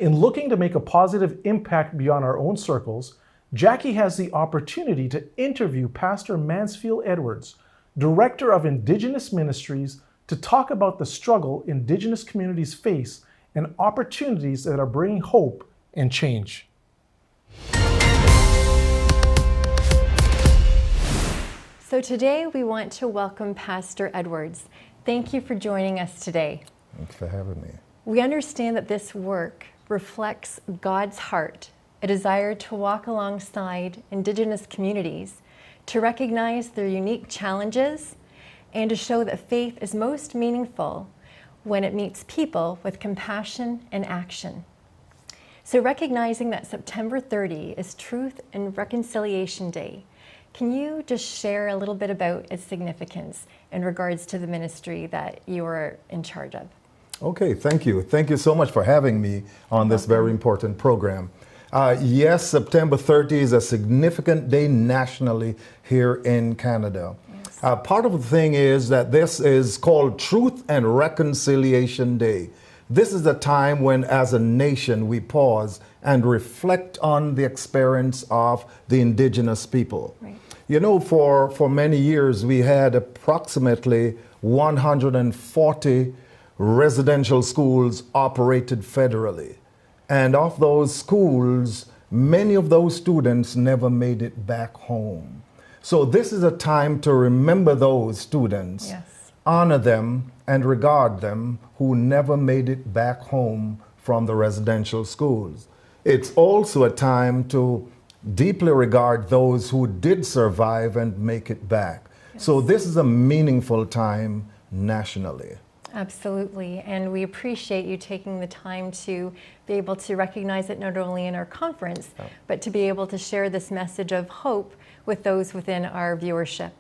In looking to make a positive impact beyond our own circles, Jackie has the opportunity to interview Pastor Mansfield Edwards, Director of Indigenous Ministries, to talk about the struggle Indigenous communities face and opportunities that are bringing hope and change. So today we want to welcome Pastor Edwards. Thank you for joining us today. Thanks for having me. We understand that this work reflects God's heart, a desire to walk alongside Indigenous communities, to recognize their unique challenges, and to show that faith is most meaningful when it meets people with compassion and action. So recognizing that September 30 is Truth and Reconciliation Day, can you just share a little bit about its significance in regards to the ministry that you are in charge of? Okay, thank you. Thank you so much for having me on this very important program. Yes, September 30 is a significant day nationally here in Canada. Yes. Part of the thing is that this is called Truth and Reconciliation Day. This is a time when, as a nation, we pause and reflect on the experience of the Indigenous people. Right. You know, for many years, we had approximately 140 residential schools operated federally. And of those schools, many of those students never made it back home. So this is a time to remember those students, yes, honor them, and regard them who never made it back home from the residential schools. It's also a time to deeply regard those who did survive and make it back. Yes. So this is a meaningful time nationally. Absolutely, and we appreciate you taking the time to be able to recognize it not only in our conference, but to be able to share this message of hope with those within our viewership.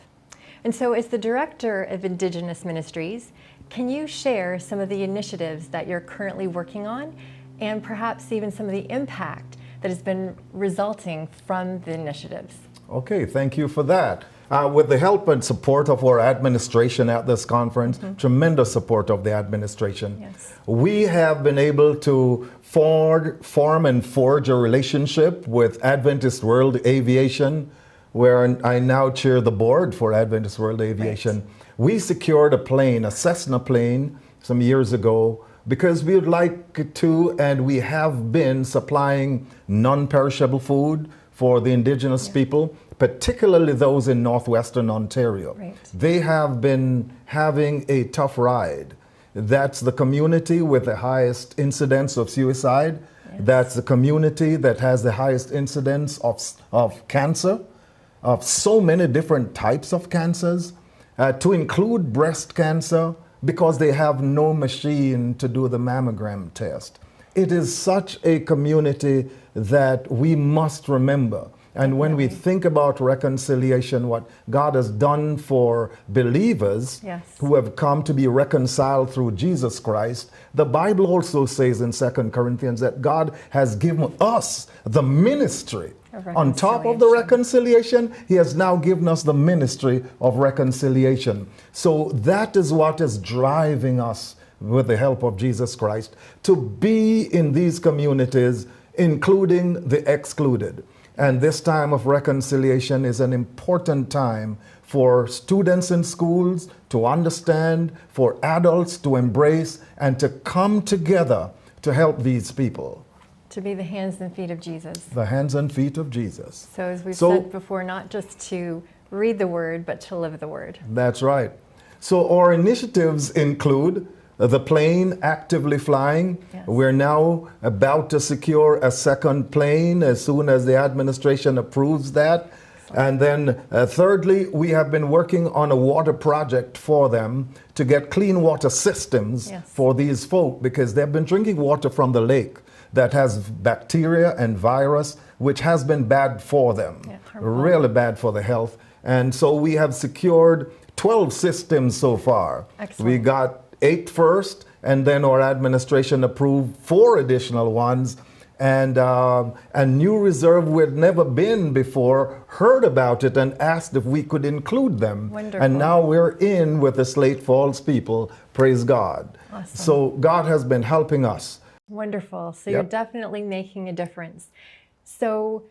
And so as the Director of Indigenous Ministries, can you share some of the initiatives that you're currently working on and perhaps even some of the impact that has been resulting from the initiatives? Okay, thank you for that. With the help and support of our administration at this conference, tremendous support of the administration, yes, we have been able to form and forge a relationship with Adventist World Aviation, where I now chair the board for Adventist World Aviation. Right. We secured a plane, a Cessna plane, some years ago, because we would like to, and we have been supplying non-perishable food for the Indigenous people, particularly those in northwestern Ontario. Right. They have been having a tough ride. That's the community with the highest incidence of suicide. Yes. That's the community that has the highest incidence of cancer, of so many different types of cancers, to include breast cancer, because they have no machine to do the mammogram test. It is such a community that we must remember. And when we think about reconciliation, what God has done for believers, yes, who have come to be reconciled through Jesus Christ, the Bible also says in 2 Corinthians that God has given us the ministry. On top of the reconciliation, He has now given us the ministry of reconciliation. So that is what is driving us, with the help of Jesus Christ, to be in these communities, including the excluded. And this time of reconciliation is an important time for students in schools to understand, for adults to embrace, and to come together to help these people. To be the hands and feet of Jesus. The hands and feet of Jesus. So as we've said before, not just to read the word, but to live the word. That's right. So our initiatives include the plane actively flying. Yes. We're now about to secure a second plane as soon as the administration approves that. And then thirdly, we have been working on a water project for them to get clean water systems, yes, for these folk, because they've been drinking water from the lake that has bacteria and virus, which has been bad for them, really bad for the health. And so we have secured 12 systems so far. Excellent. We got 8 first, and then our administration approved 4 additional ones. And a new reserve we had never been before heard about it and asked if we could include them. Wonderful. And now we're in with the Slate Falls people. Praise God. Awesome. So God has been helping us. Wonderful. So Yep. you're definitely making a difference. So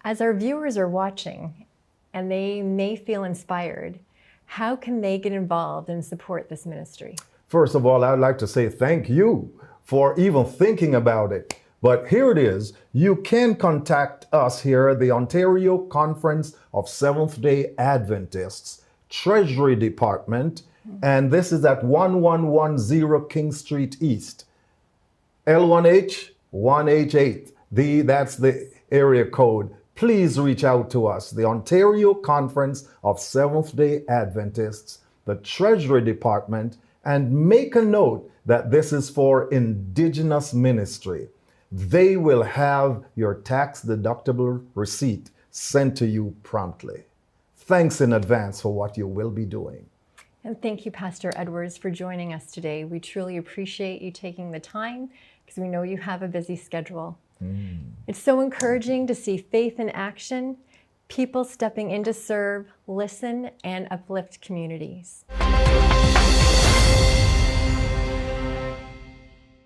as our viewers are watching and they may feel inspired, how can they get involved and support this ministry? First of all, I'd like to say thank you for even thinking about it. But here it is. You can contact us here at the Ontario Conference of Seventh-day Adventists, Treasury Department, and this is at 1110 King Street East, L1H 1H8. That's the area code. Please reach out to us, the Ontario Conference of Seventh-day Adventists, the Treasury Department, and make a note that this is for Indigenous Ministry. They will have your tax-deductible receipt sent to you promptly. Thanks in advance for what you will be doing. And thank you, Pastor Edwards, for joining us today. We truly appreciate you taking the time because we know you have a busy schedule. It's so encouraging to see faith in action, people stepping in to serve, listen, and uplift communities.